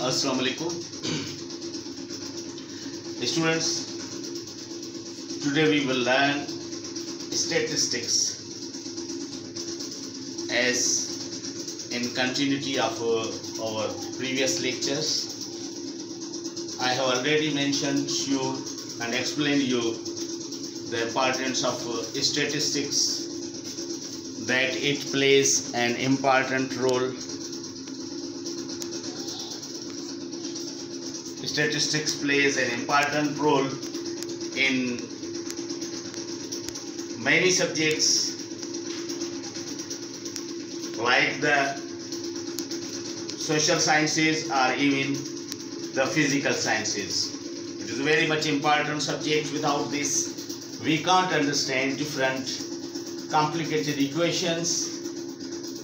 Assalamu alaikum. Students, today we will learn statistics as in continuity of our previous lectures. I have already mentioned you and explained you the importance of statistics, that it plays an important role. Statistics plays an important role in many subjects like the social sciences or even the physical sciences. It is a very much important subject. Without this, we can't understand different complicated equations,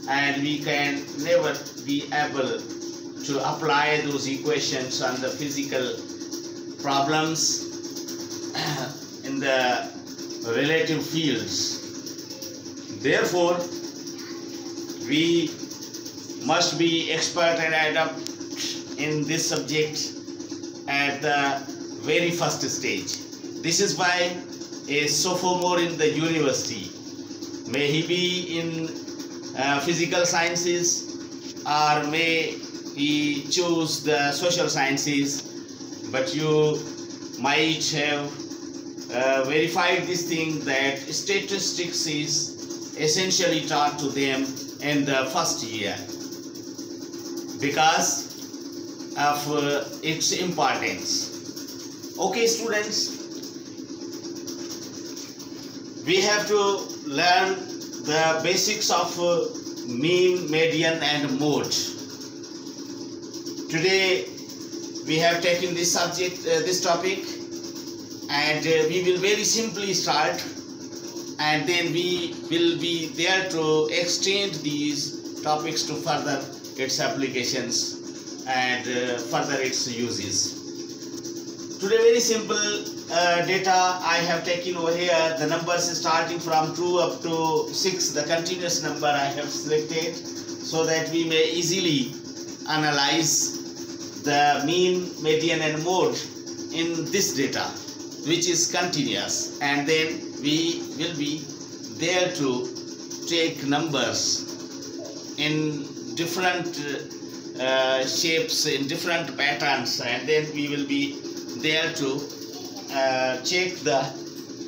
and we can never be able to apply those equations on the physical problems in the relative fields. Therefore, we must be expert and adept in this subject at the very first stage. This is why a sophomore in the university, may he be in physical sciences or may he choose the social sciences, but you might have verified this thing that statistics is essentially taught to them in the first year because of its importance. Okay, students, we have to learn the basics of mean, median and mode. Today we have taken this subject, this topic, and we will very simply start, and then we will be there to extend these topics to further its applications and further its uses. Today very simple data I have taken over here. The numbers starting from 2 up to 6, the continuous number I have selected so that we may easily analyze the mean, median and mode in this data, which is continuous, and then we will be there to take numbers in different shapes, in different patterns, and then we will be there to check the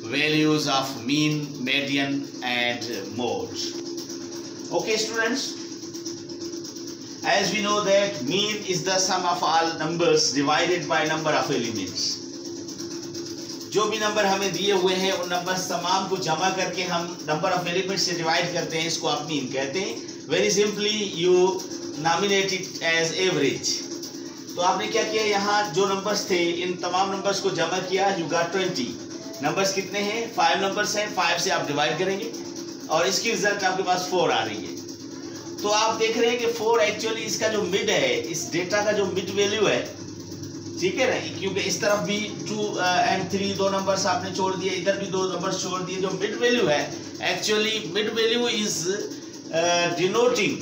values of mean, median and mode. Okay, students, as we know that mean is the sum of all numbers divided by number of elements. जो भी number हमें दिए हुए हैं उन numbers तमाम को जमा करके हम नंबर ऑफ एलिमेंट्स से डिवाइड करते हैं, इसको आप मीन कहते हैं. Very simply you nominate it as average. तो आपने क्या किया, यहाँ जो नंबर्स थे इन तमाम नंबर्स को जमा किया, यू गॉट 20. नंबर्स कितने हैं? 5 नंबर्स हैं. 5 से आप डिवाइड करेंगे और इसकी रिजल्ट आपके पास 4 आ रही है. तो आप देख रहे हैं कि 4 एक्चुअली इसका जो मिड है, इस डेटा का जो मिड वैल्यू है, ठीक है ना, क्योंकि इस तरफ भी 2 and 3 दो नंबर्स आपने छोड़ दिए, इधर भी 2 नंबर्स छोड़ दिए. जो मिड वैल्यू है, actually mid value is denoting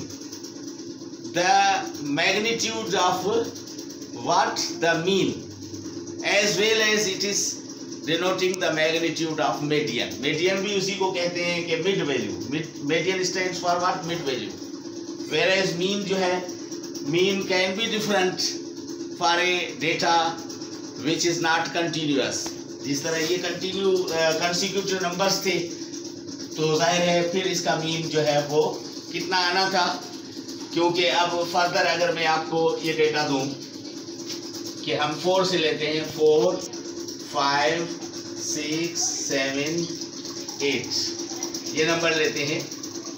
the magnitude of what the mean, as well as it is denoting the magnitude of median. Median भी उसी को कहते हैं कि mid value. Median stands for what? Mid value. whereas mean जो है, mean can be different for a data which is not continuous. जिस तरह ये consecutive numbers थे, तो जाहिर है फिर इसका mean जो है वो कितना आना था, क्योंकि अब फर्दर अगर मैं आपको ये डेटा दूं कि हम 4 से लेते हैं, 4, 5, 6, 7, 8 ये नंबर लेते हैं,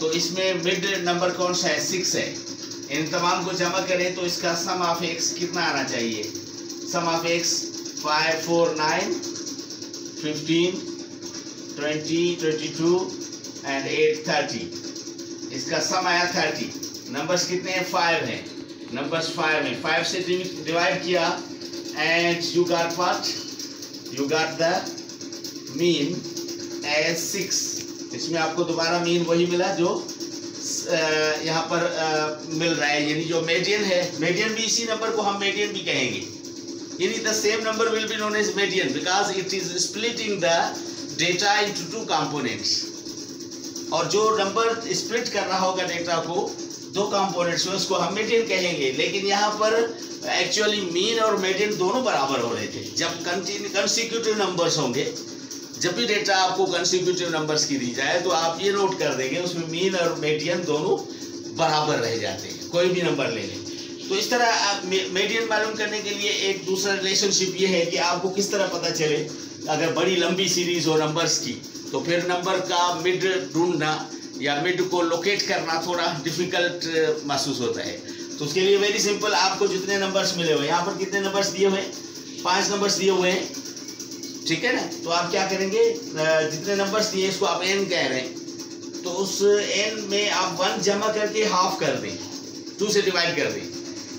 तो इसमें मिड नंबर कौन सा है? 6 है. इन तमाम को जमा करें तो इसका सम ऑफ एक्स कितना आना चाहिए? सम ऑफ एक्स 5, 4, 9, 15, 20, 22 एंड 8, 30. इसका सम आया 30. नंबर्स कितने हैं? 5 हैं. नंबर्स 5 हैं. 5 से डिवाइड किया and you got what? You got the mean as 6. इसमें आपको दोबारा मीन वही मिला जो यहाँ पर मिल रहा है, यानी जो मीडियन है, मीडियन भी इसी नंबर को हम मीडियन भी कहेंगे, यानी the same number will be known as median because it is splitting the data into two components. और जो नंबर स्प्लिट कर रहा होगा डेटा को दो कंपोनेंट्स में, उसको हम मीडियन कहेंगे। लेकिन यहाँ पर एक्चुअली मीन और मीडियन दोनों बराबर हो रहे थे। जब कंसेक्यूटिव नंबर्स होंगे, जब भी डेटा आपको कंसेक्यूटिव नंबर्स की दी जाए तो आप ये नोट कर देंगे उसमें मीन और मीडियन दोनों बराबर रह जाते हैं, कोई भी नंबर ले लें। तो इस तरह आप मीडियन मालूम करने के लिए एक दूसरा रिलेशनशिप ये है कि आपको किस तरह पता चले, अगर बड़ी लंबी सीरीज हो नंबर्स की तो फिर नंबर का मिड ढूंढना या मिड को लोकेट करना थोड़ा डिफिकल्ट महसूस होता है। तो उसके लिए वेरी सिंपल, आपको जितने नंबर्स मिले हुए, यहाँ पर कितने नंबर्स दिए हुए हैं, 5 नंबर्स दिए हुए हैं, ठीक है ना। तो आप क्या करेंगे, जितने नंबर्स दिए इसको आप n कह रहे हैं, तो उस n में आप 1 जमा करके हाफ कर दें, 2 से डिवाइड कर दें,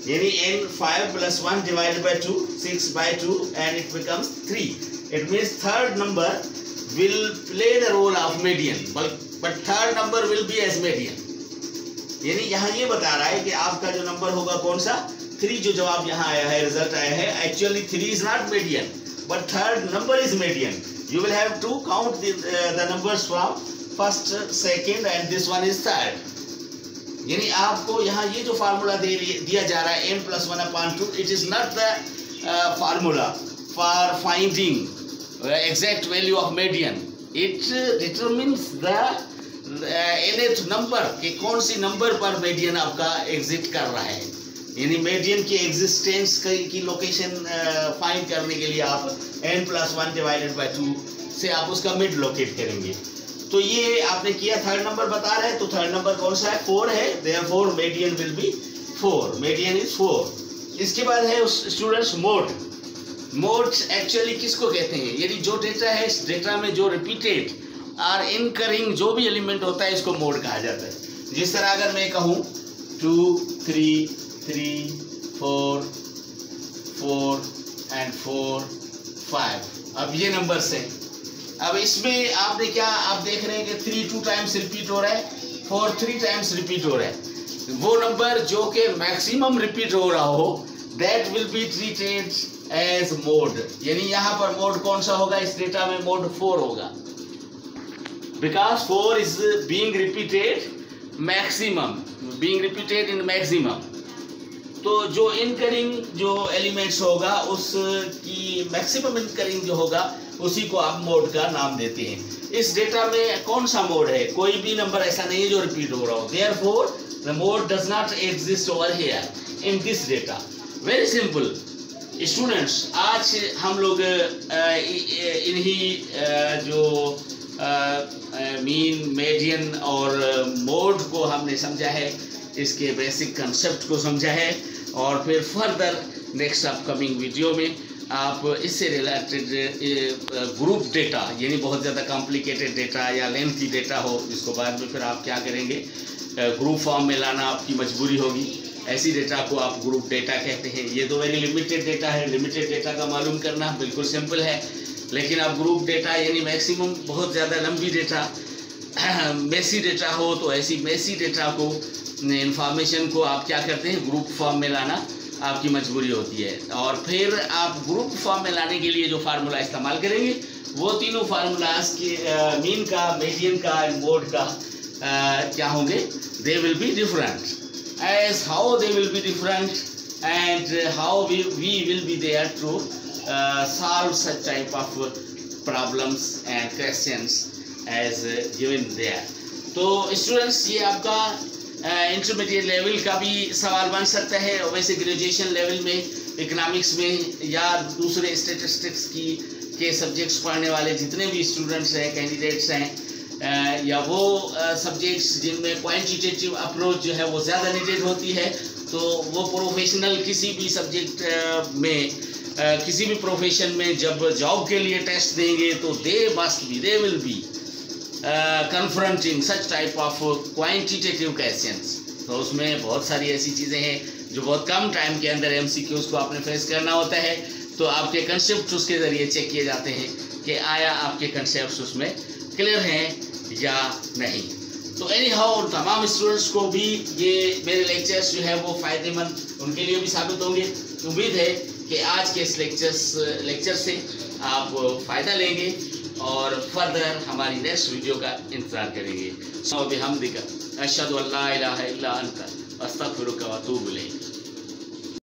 यानी n 5 + 1 divided by 2, 6/2 and it becomes 3. It means third number will play the role of median, but third number will be as median. यानी यहाँ ये बता रहा है कि आपका जो नंबर होगा कौन सा, 3 जो जवाब यहाँ आया है, रिजल्ट आया है, actually 3 is not median, but third number is median. You will have to count the numbers from first, second and this one is third. यानी आपको यहाँ ये जो फार्मूला दिया जा रहा है n + 1/2, it is not the formula for finding exact value of median. It determines the nth number कि कौन सी नंबर पर मीडियन आपका एग्जिस्ट कर रहा है। यानी मीडियन की एग्जिस्टेंस की लोकेशन फाइंड करने के लिए आप n + 1 divided by 2 से आप उसका मिड लोकेट करेंगे। तो ये आपने किया, थर्ड नंबर बता रहे हैं, तो थर्ड नंबर कौन सा है, 4 है, therefore median will be 4, median is 4। इसके बाद है स्टूडेंट्स मोड। मोड एक्चुअली किसको कहते हैं, यानी जो डेटा है, इस डेटा में जो रिपीटेड और इनकरिंग जो भी एलिमेंट होता है इसको मोड कहा जाता है। जिस तरह अगर मैं कहूँ 2 3 3 4 4 and 4 5, अब ये नंबर्स हैं। अब इसमें आपने क्या, आप देख रहे हैं कि 3 2 टाइम्स रिपीट हो रहा है, 4 3 टाइम्स रिपीट हो रहा है। वो नंबर जो कि मैक्सिमम रिपीट हो रहा हो, that will be treated as mode. यानी यहाँ पर मोड कौन सा होगा, इस डेटा में मोड 4 होगा, because 4 is being repeated maximum, being repeated in maximum. तो जो इनकरिंग जो एलिमेंट्स होगा उसकी मैक्सिमम इनकरिंग जो होगा उसी को आप मोड का नाम देते हैं। इस डेटा में कौन सा मोड है, कोई भी नंबर ऐसा नहीं है जो रिपीट हो रहा हो, therefore the mode does not exist over here in this data. Very simple students, आज हम लोग इन्हीं जो मीन, मीडियन और मोड को हमने समझा है, इसके बेसिक कंसेप्ट को समझा है, और फिर फर्दर नेक्स्ट अपकमिंग वीडियो में आप इससे रिलेटेड ग्रुप डेटा, यानी बहुत ज़्यादा कॉम्प्लिकेटेड डेटा या लेंथी डेटा हो, जिसको बाद में फिर आप क्या करेंगे, ग्रुप फॉर्म में लाना आपकी मजबूरी होगी, ऐसी डेटा को आप ग्रुप डेटा कहते हैं। ये तो वेरी लिमिटेड डेटा है, लिमिटेड डेटा का मालूम करना बिल्कुल सिंपल है, लेकिन आप ग्रुप डेटा यानी मैक्सिमम बहुत ज़्यादा लंबी डेटा, मेसी डेटा हो तो ऐसी मेसी डेटा को, इंफॉर्मेशन को आप क्या करते हैं, ग्रुप फॉर्म में लाना आपकी मजबूरी होती है। और फिर आप ग्रुप फॉर्म में लाने के लिए जो फार्मूला इस्तेमाल करेंगे वो तीनों फार्मूलाज के मीन का, मीडियन का एंड मोड का क्या होंगे, they will be different. As how they will be different and how we will be there to solve such type of problems and questions as given there। तो students, ये आपका intermediate level का भी सवाल बन सकता है, और वैसे ग्रेजुएशन लेवल में इकोनॉमिक्स में या दूसरे स्टैटिस्टिक्स के सब्जेक्ट्स पढ़ने वाले जितने भी स्टूडेंट्स हैं, कैंडिडेट्स हैं, या वो सब्जेक्ट्स जिनमें क्वांटिटेटिव अप्रोच जो है वो ज़्यादा नीडेड होती है, तो वो प्रोफेशनल किसी भी सब्जेक्ट में, किसी भी प्रोफेशन में जब जॉब के लिए टेस्ट देंगे तो दे will B confronting such type of quantitative questions। तो उसमें बहुत सारी ऐसी चीज़ें हैं जो बहुत कम टाइम के अंदर MCQs को आपने फेस करना होता है। तो आपके कंसेप्ट उसके ज़रिए चेक किए जाते हैं कि आया आपके कंसेप्ट उसमें क्लियर हैं या नहीं। तो एनी हाउ तमाम स्टूडेंट्स को भी ये मेरे लेक्चर्स जो है वो फ़ायदेमंद उनके लिए भी साबित होंगे। उम्मीद है कि आज के इस लेक्चर से आप फ़ायदा लेंगे और फर्दर हमारी नेक्स्ट वीडियो का इंतज़ार करेंगे। बिहम्दिका अशहदु अल्ला इलाहा इल्ला अंता अस्तगफिरुका व अतूबु इलैक।